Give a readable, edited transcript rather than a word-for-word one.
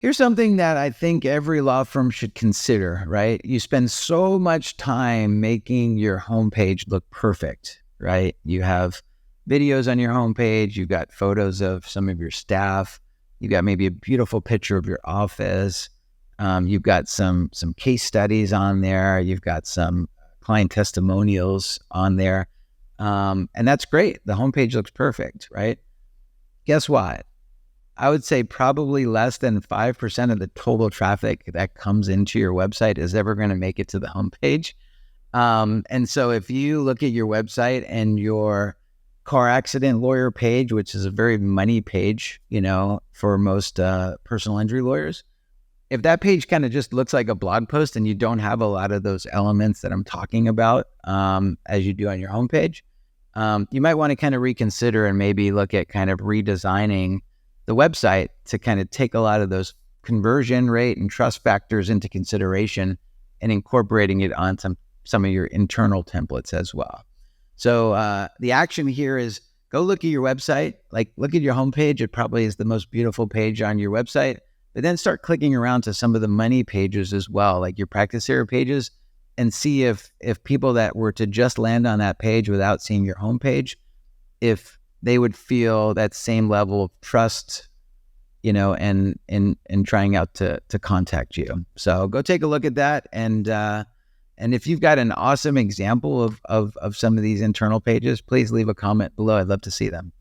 Here's something that I think every law firm should consider, right? You spend so much time making your homepage look perfect, right? You have videos on your homepage, you've got photos of some of your staff, you've got maybe a beautiful picture of your office, you've got some case studies on there, you've got some client testimonials on there, and that's great. The homepage looks perfect, right? Guess what? I would say probably less than 5% of the total traffic that comes into your website is ever going to make it to the homepage. And so if you look at your website and your car accident lawyer page, which is a very money page, for most personal injury lawyers, if that page kind of just looks like a blog post and you don't have a lot of those elements that I'm talking about as you do on your homepage, you might want to kind of reconsider and maybe look at kind of redesigning the website to kind of take a lot of those conversion rate and trust factors into consideration and incorporating it on some of your internal templates as well. So the action here is go look at your website, like look at your homepage. It probably is the most beautiful page on your website, but then start clicking around to some of the money pages as well, like your practice area pages, and see if people that were to just land on that page without seeing your homepage, if they would feel that same level of trust, and trying out to contact you. So go take a look at that. And if you've got an awesome example of some of these internal pages, please leave a comment below. I'd love to see them.